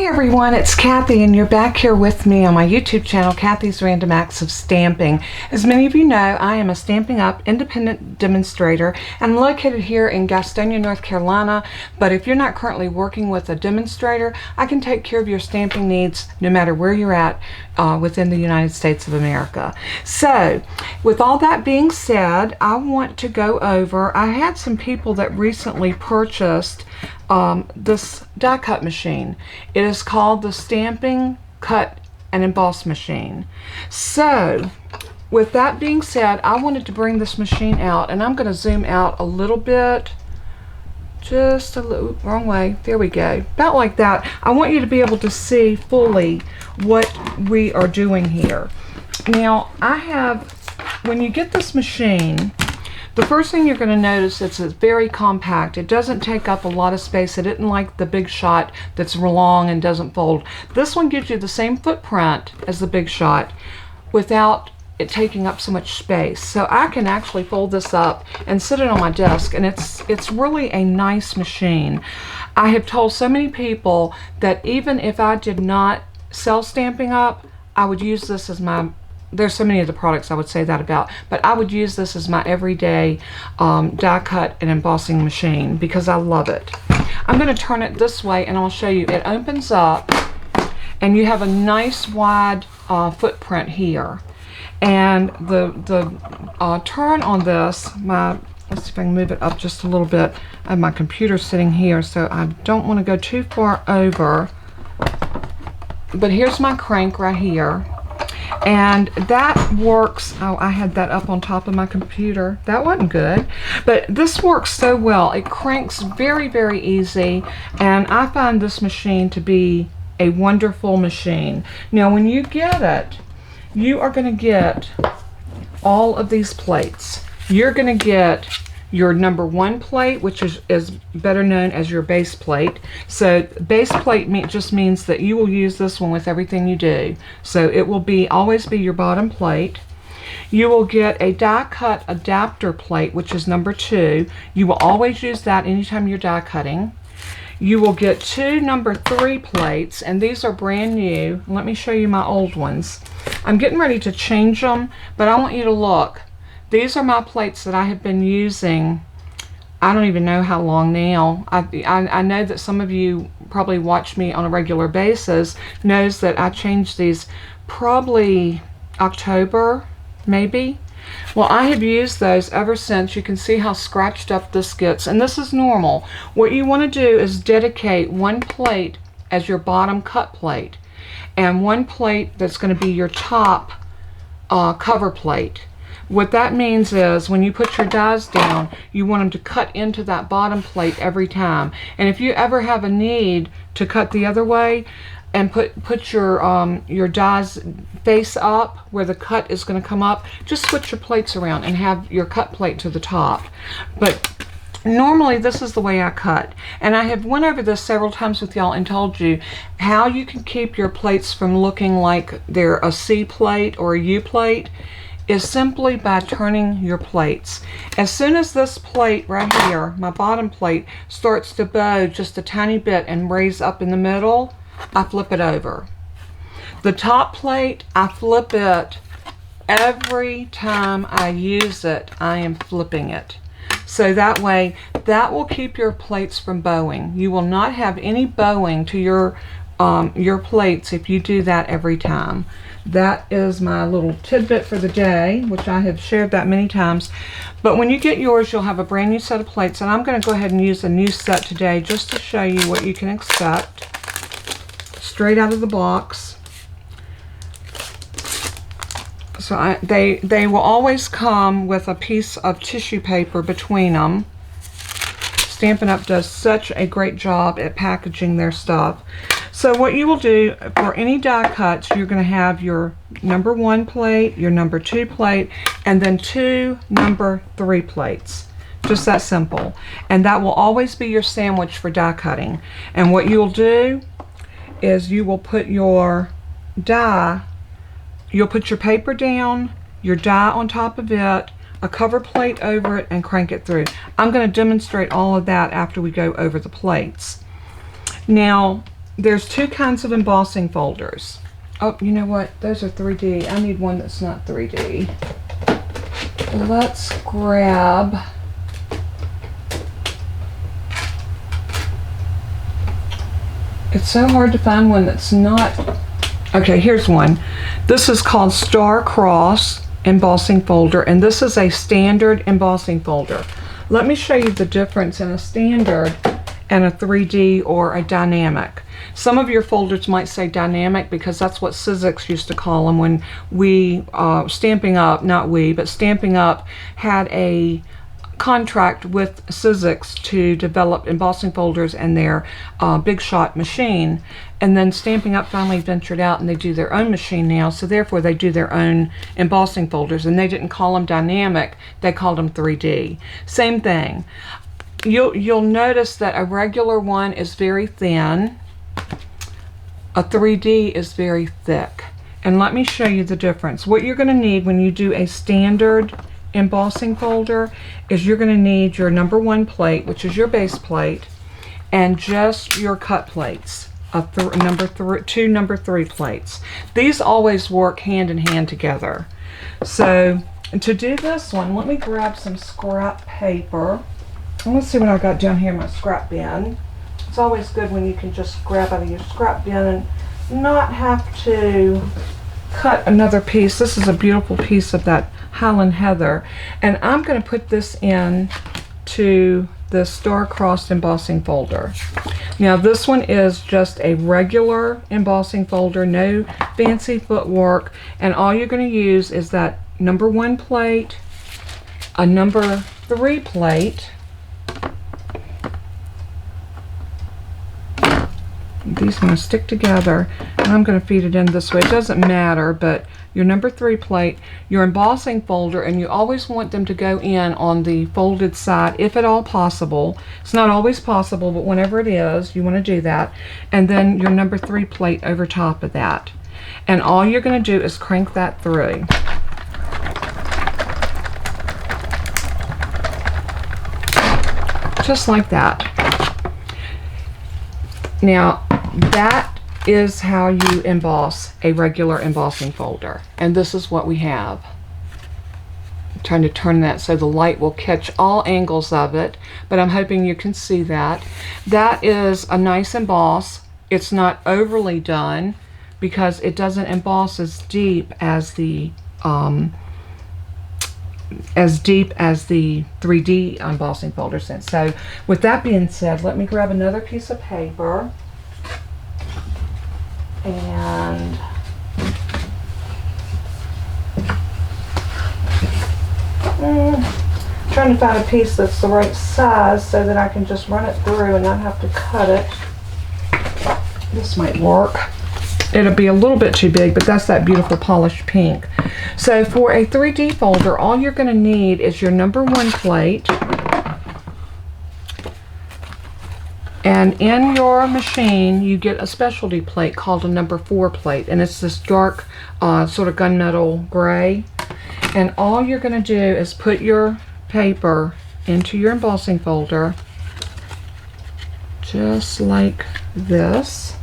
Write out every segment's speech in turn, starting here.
Hi everyone, it's Kathy and you're back here with me on my YouTube channel, Kathy's Random Acts of Stamping. As many of you know, I am a Stampin' Up! Independent demonstrator and I'm located here in Gastonia, North Carolina, but if you're not currently working with a demonstrator, I can take care of your stamping needs no matter where you're at within the United States of America. So, with all that being said, I want to go over, I had some people that recently purchased this die cut machine. It is called the Stampin' Cut and Emboss machine. So with that being said, I wanted to bring this machine out and I'm going to zoom out a little bit, just a little, wrong way, there we go, about like that. I want you to be able to see fully what we are doing here. Now I have, when you get this machine, the first thing you're going to notice is it's very compact. It doesn't take up a lot of space. It isn't like the Big Shot that's long and doesn't fold. This one gives you the same footprint as the Big Shot without it taking up so much space. So I can actually fold this up and sit it on my desk, and it's really a nice machine. I have told so many people that even if I did not sell Stampin' Up!, I would use this as my, there's so many of the products I would say that about, but I would use this as my everyday die cut and embossing machine because I love it. I'm going to turn it this way and I'll show you. It opens up and you have a nice wide footprint here. And the turn on this, let's see if I can move it up just a little bit. I have my computer sitting here, so I don't want to go too far over. But here's my crank right here. And that works, oh, I had that up on top of my computer. That wasn't good. But this works so well. It cranks very, very easy. And I find this machine to be a wonderful machine. Now, when you get it, you are going to get all of these plates. You're going to get your number 1 plate, which is better known as your base plate. So base plate just means that you will use this one with everything you do. So it will always be your bottom plate. You will get a die cut adapter plate, which is number 2. You will always use that anytime you're die cutting. You will get 2 number 3 plates, and these are brand new. Let me show you my old ones. I'm getting ready to change them, but I want you to look. These are my plates that I have been using, I don't even know how long now. I know that some of you probably watch me on a regular basis, knows that I changed these probably October, maybe. Well, I have used those ever since. You can see how scratched up this gets, and this is normal. What you want to do is dedicate 1 plate as your bottom cut plate, and 1 plate that's going to be your top cover plate. What that means is when you put your dies down, you want them to cut into that bottom plate every time. And if you ever have a need to cut the other way and put your dies face up where the cut is going to come up, just switch your plates around and have your cut plate to the top. But normally this is the way I cut, and I have went over this several times with y'all and told you how you can keep your plates from looking like they're a C plate or a U plate is simply by turning your plates. As soon as this plate right here, my bottom plate, starts to bow just a tiny bit and raise up in the middle, I flip it over. The top plate, I flip it every time I use it. I am flipping it. So that way, that will keep your plates from bowing. You will not have any bowing to your plates if you do that every time. That is my little tidbit for the day, which I have shared that many times. But when you get yours, you'll have a brand new set of plates, and I'm going to go ahead and use a new set today just to show you what you can expect straight out of the box. So they will always come with a piece of tissue paper between them. Stampin' Up! Does such a great job at packaging their stuff. So what you will do for any die cuts, you're going to have your number 1 plate, your number 2 plate, and then 2 number 3 plates. Just that simple. And that will always be your sandwich for die cutting. And what you'll do is you will put your die, you'll put your paper down, your die on top of it, a cover plate over it, and crank it through. I'm going to demonstrate all of that after we go over the plates. Now, there's two kinds of embossing folders. Oh, you know what? Those are 3D. I need one that's not 3D. Let's grab... It's so hard to find one that's not... Okay, here's one. This is called Star Cross embossing folder, and this is a standard embossing folder. Let me show you the difference in a standard and a 3D or a dynamic. Some of your folders might say dynamic because that's what Sizzix used to call them when we, Stampin' Up, not we, but Stampin' Up had a contract with Sizzix to develop embossing folders and their Big Shot machine. And then Stampin' Up finally ventured out and they do their own machine now, so therefore they do their own embossing folders, and they didn't call them dynamic, they called them 3D. Same thing. You'll notice that a regular one is very thin, a 3D is very thick. And let me show you the difference. What you're going to need when you do a standard embossing folder is you're going to need your number 1 plate, which is your base plate, and just your cut plates, two number 3 plates. These always work hand in hand together. So to do this one, let me grab some scrap paper. Let's see what I got down here in my scrap bin. It's always good when you can just grab out of your scrap bin and not have to cut another piece. This is a beautiful piece of that Highland Heather, and I'm going to put this in to the star-crossed embossing folder. Now this one is just a regular embossing folder, no fancy footwork, and all you're going to use is that number 1 plate, a number 3 plate. These are going to stick together, and I'm going to feed it in this way. It doesn't matter, but your number 3 plate, your embossing folder, and you always want them to go in on the folded side, if at all possible. It's not always possible, but whenever it is, you want to do that. And then your number 3 plate over top of that. And all you're going to do is crank that through. Just like that. Now, that is how you emboss a regular embossing folder, and this is what we have. I'm trying to turn that so the light will catch all angles of it, but I'm hoping you can see that. That is a nice emboss. It's not overly done because it doesn't emboss as deep as the 3D embossing folder sense. So with that being said, let me grab another piece of paper and trying to find a piece that's the right size so that I can just run it through and not have to cut it. This might work. It'll be a little bit too big, but that's that beautiful polished pink. So for a 3D folder, all you're going to need is your number 1 plate. And in your machine, you get a specialty plate called a number 4 plate. And it's this dark sort of gunmetal gray. And all you're going to do is put your paper into your embossing folder. Just like this.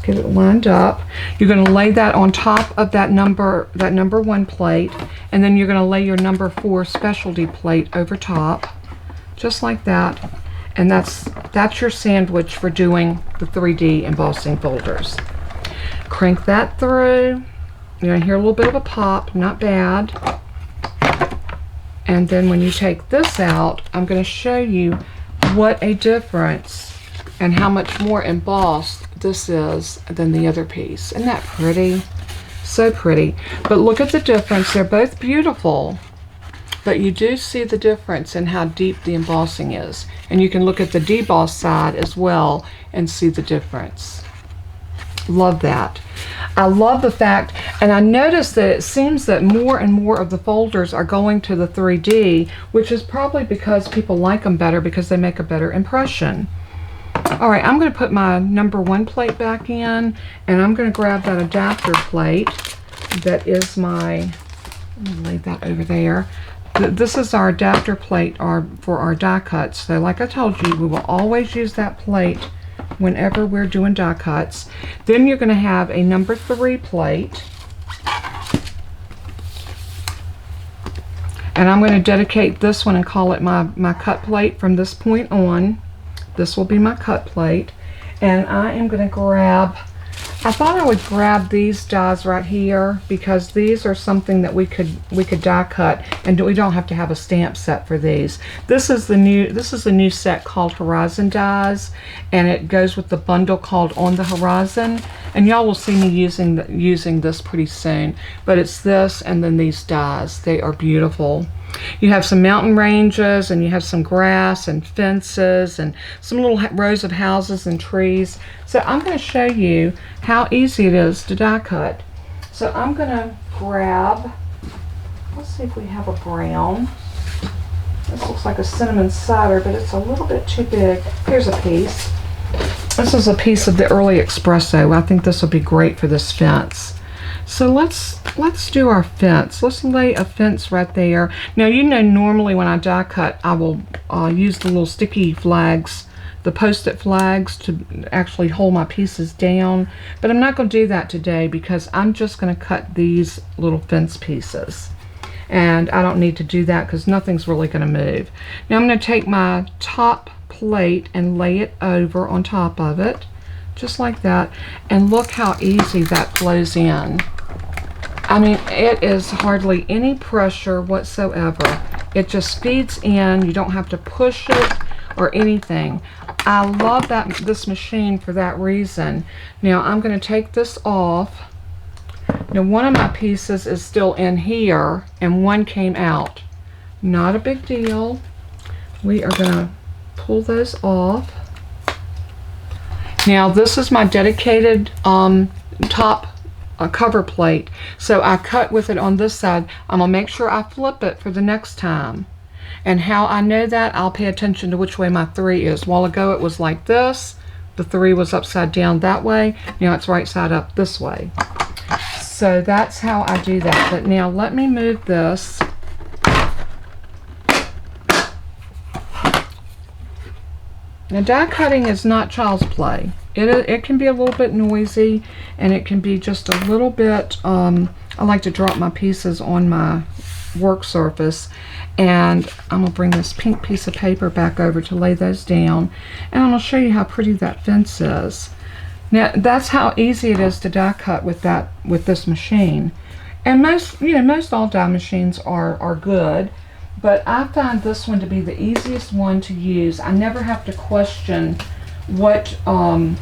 Get it lined up. You're going to lay that on top of that number 1 plate, and then you're going to lay your number 4 specialty plate over top, just like that. And that's your sandwich for doing the 3D embossing folders. Crank that through. You're going to hear a little bit of a pop, not bad. And then when you take this out, I'm going to show you what a difference and how much more embossed this is than the other piece. Isn't that pretty? So pretty. But look at the difference. They're both beautiful, but you do see the difference in how deep the embossing is. And you can look at the deboss side as well and see the difference. Love that. I love the fact, and I noticed that it seems that more and more of the folders are going to the 3D, which is probably because people like them better because they make a better impression. Alright, I'm going to put my number 1 plate back in, and I'm going to grab that adapter plate that is my, I'm going to lay that over there. This is our adapter plate for our die cuts. So like I told you, we will always use that plate whenever we're doing die cuts. Then you're going to have a number 3 plate. And I'm going to dedicate this one and call it my cut plate from this point on. This will be my cut plate. And I am going to grab, I thought I would grab these dies right here because these are something that we could die cut, and we don't have to have a stamp set for these. This is a new set called Horizon Dies, and it goes with the bundle called On the Horizon. And y'all will see me using this pretty soon. But it's this and then these dies. They are beautiful. You have some mountain ranges, and you have some grass and fences and some little rows of houses and trees. So I'm going to show you how easy it is to die cut. So I'm going to grab, let's see if we have a brown. This looks like a cinnamon cider, but it's a little bit too big. Here's a piece. This is a piece of the early espresso. I think this will be great for this fence. So let's do our fence. Let's lay a fence right there. Now, you know, normally when I die cut, I will use the little sticky flags, the post-it flags, to actually hold my pieces down. But I'm not going to do that today because I'm just going to cut these little fence pieces. And I don't need to do that because nothing's really going to move. Now I'm going to take my top plate and lay it over on top of it, just like that. And look how easy that flows in. I mean, it is hardly any pressure whatsoever. It just feeds in. You don't have to push it or anything. I love this machine for that reason. Now I'm going to take this off. Now one of my pieces is still in here and one came out. Not a big deal. We are going to pull those off. Now this is my dedicated top cover plate. So I cut with it on this side. I'm going to make sure I flip it for the next time. And how I know that, I'll pay attention to which way my 3 is. A while ago it was like this. The 3 was upside down that way. Now it's right side up this way. So that's how I do that. But now let me move this. Now die cutting is not child's play. It can be a little bit noisy, and it can be just a little bit, I like to drop my pieces on my work surface, and I'm going to bring this pink piece of paper back over to lay those down, and I'm going to show you how pretty that fence is. Now that's how easy it is to die cut with this machine. And most all die machines are good, but I find this one to be the easiest one to use. I never have to question which one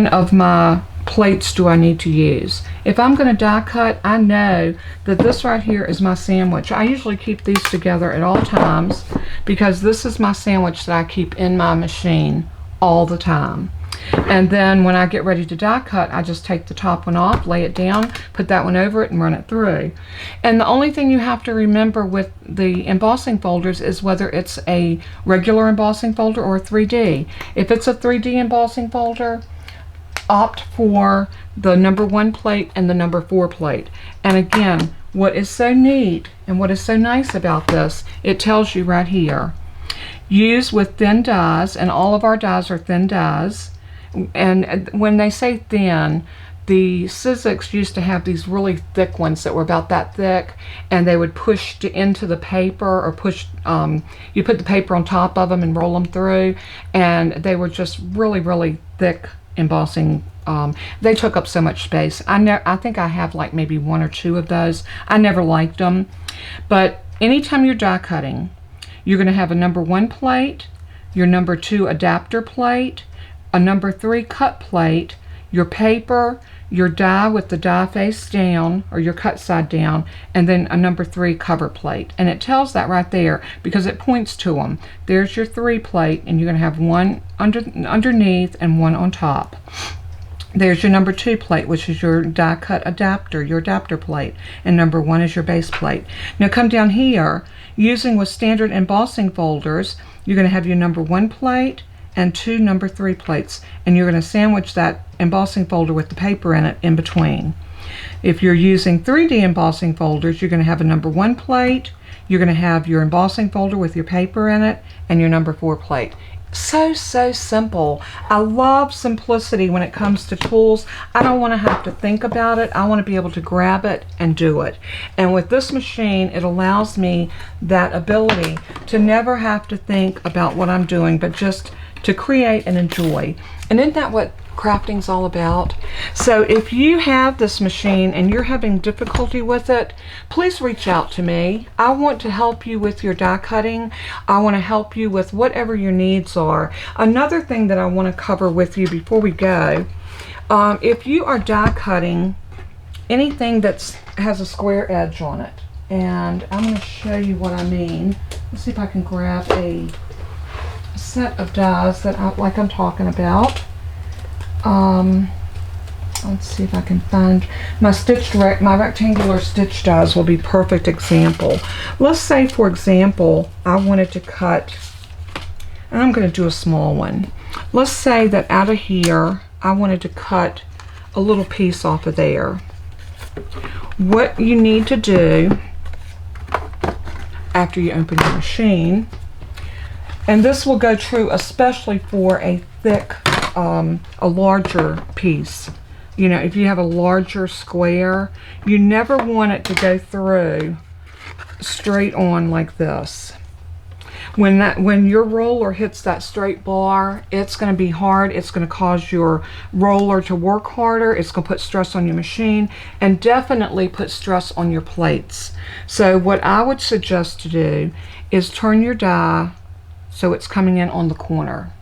of my plates do I need to use. If I'm going to die cut, I know that this right here is my sandwich. I usually keep these together at all times because this is my sandwich that I keep in my machine all the time. And then when I get ready to die cut, I just take the top one off, lay it down, put that one over it, and run it through. And the only thing you have to remember with the embossing folders is whether it's a regular embossing folder or a 3D. If it's a 3D embossing folder, opt for the number 1 plate and the number 4 plate. And again, what is so neat and what is so nice about this, it tells you right here, use with thin dies, and all of our dies are thin dies. And when they say thin, the Sizzix used to have these really thick ones that were about that thick, and they would push into the paper, or push, you put the paper on top of them and roll them through, and they were just really, really thick embossing. They took up so much space. I think I have like maybe 1 or 2 of those. I never liked them. But anytime you're die cutting, you're going to have a number 1 plate, your number 2 adapter plate, a number 3 cut plate, your paper, your die with the die face down, or your cut side down, and then a number 3 cover plate. And it tells that right there because it points to them. There's your 3 plate, and you're going to have one underneath and one on top. There's your number 2 plate, which is your die cut adapter, your adapter plate, and number 1 is your base plate. Now come down here, using with standard embossing folders, you're going to have your number 1 plate and 2 number 3 plates, and you're going to sandwich that embossing folder with the paper in it in between. If you're using 3D embossing folders, you're going to have a number 1 plate, you're going to have your embossing folder with your paper in it, and your number 4 plate. so simple. I love simplicity when it comes to tools. I don't want to have to think about it. I want to be able to grab it and do it. And with this machine, it allows me that ability to never have to think about what I'm doing, but just to create and enjoy. And isn't that what crafting's all about? So if you have this machine and you're having difficulty with it, please reach out to me. I want to help you with your die cutting. I want to help you with whatever your needs are. Another thing that I want to cover with you before we go, if you are die cutting anything that has a square edge on it, and I'm going to show you what I mean. Let's see if I can grab a set of dies that I'm talking about. Let's see if I can find my my rectangular stitch dies will be perfect example. Let's say, for example, I wanted to cut, and I'm going to do a small one. Let's say that out of here I wanted to cut a little piece off of there. What you need to do after you open your machine, and this will go true especially for a thick, a larger piece. You know, if you have a larger square, you never want it to go through straight on like this. When your roller hits that straight bar, it's going to be hard. It's going to cause your roller to work harder. It's going to put stress on your machine, and definitely put stress on your plates. So what I would suggest to do is turn your die so it's coming in on the corner.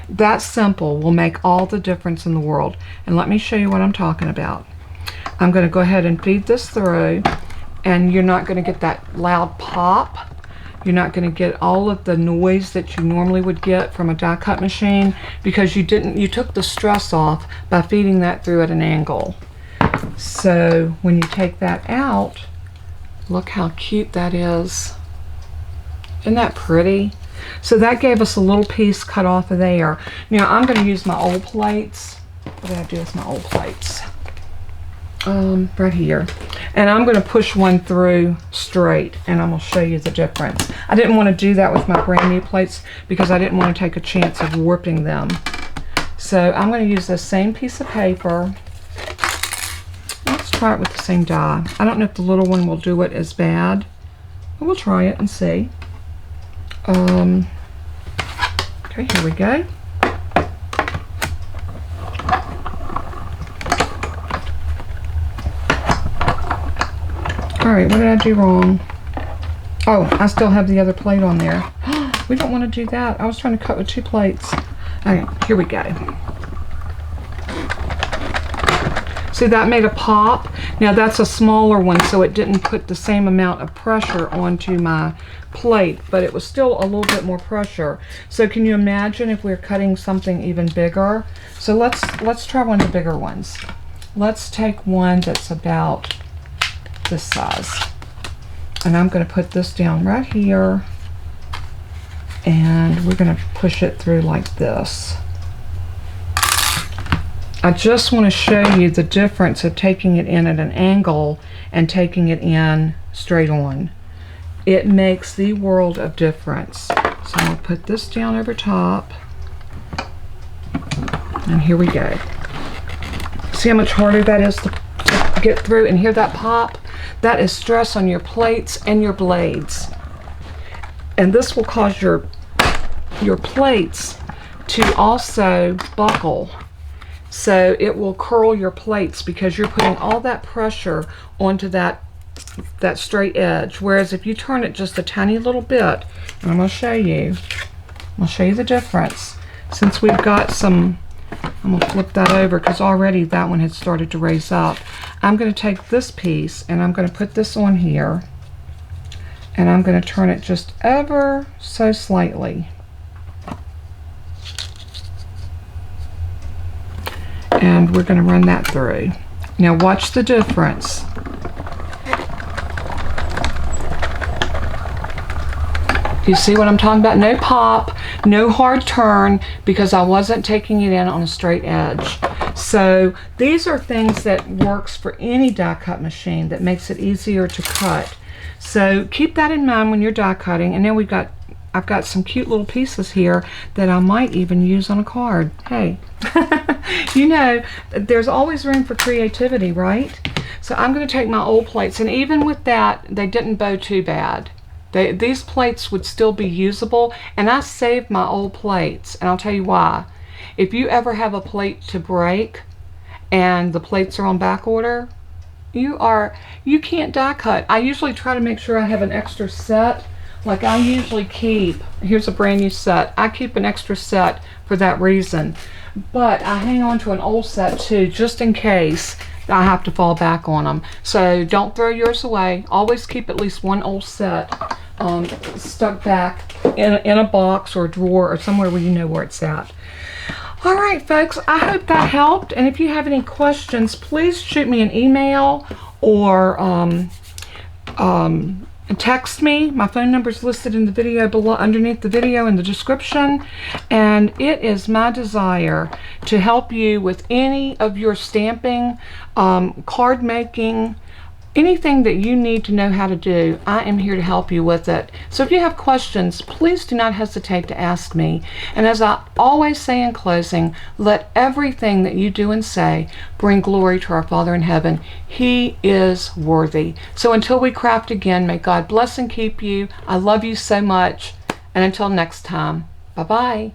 That simple will make all the difference in the world. And let me show you what I'm talking about. I'm going to go ahead and feed this through, and you're not going to get that loud pop. You're not going to get all of the noise that you normally would get from a die cut machine, because you took the stress off by feeding that through at an angle. So when you take that out, look how cute that is. Isn't that pretty? So that gave us a little piece cut off of there. Now I'm going to use my old plates. What did I do with my old plates? Right here. And I'm going to push one through straight, and I'm going to show you the difference. I didn't want to do that with my brand new plates because I didn't want to take a chance of warping them. So I'm going to use the same piece of paper. Let's try it with the same die. I don't know if the little one will do it as bad, but we'll try it and see. Okay, here we go. Alright, what did I do wrong? Oh, I still have the other plate on there. We don't want to do that. I was trying to cut with two plates. Alright, here we go. See, that made a pop. Now that's a smaller one, so it didn't put the same amount of pressure onto my plate, but it was still a little bit more pressure. So can you imagine if we're cutting something even bigger? So let's try one of the bigger ones. Let's take one that's about this size, and I'm going to put this down right here, and we're going to push it through like this. I just want to show you the difference of taking it in at an angle and taking it in straight on. It makes the world of difference. So I'll put this down over top, and here we go. See how much harder that is to get through, and hear that pop? That is stress on your plates and your blades. And this will cause your plates to also buckle. So it will curl your plates because you're putting all that pressure onto that straight edge. Whereas if you turn it just a tiny little bit, and I'm going to show you the difference. Since we've got some, I'm going to flip that over because already that one had started to raise up. I'm going to take this piece and I'm going to put this on here, and I'm going to turn it just ever so slightly. And we're going to run that through. Now watch the difference. You see what I'm talking about? No pop, no hard turn, because I wasn't taking it in on a straight edge. So these are things that works for any die cut machine that makes it easier to cut. So keep that in mind when you're die cutting. And now we've got I've got some cute little pieces here that I might even use on a card. Hey, you know, there's always room for creativity, right? So I'm going to take my old plates, and even with that, they didn't bow too bad. These plates would still be usable, and I saved my old plates, and I'll tell you why. If you ever have a plate to break and the plates are on back order, you can't die cut. I usually try to make sure I have an extra set. Like I usually keep, here's a brand new set. I keep an extra set for that reason. But I hang on to an old set too, just in case I have to fall back on them. So don't throw yours away. Always keep at least one old set stuck back in a box or a drawer or somewhere where you know where it's at. All right, folks, I hope that helped. And if you have any questions, please shoot me an email or text me. My phone number is listed in the video below, underneath the video in the description. And it is my desire to help you with any of your stamping, card making, anything that you need to know how to do. I am here to help you with it. So if you have questions, please do not hesitate to ask me. And as I always say in closing, let everything that you do and say bring glory to our Father in heaven. He is worthy. So until we craft again, may God bless and keep you. I love you so much. And until next time, bye-bye.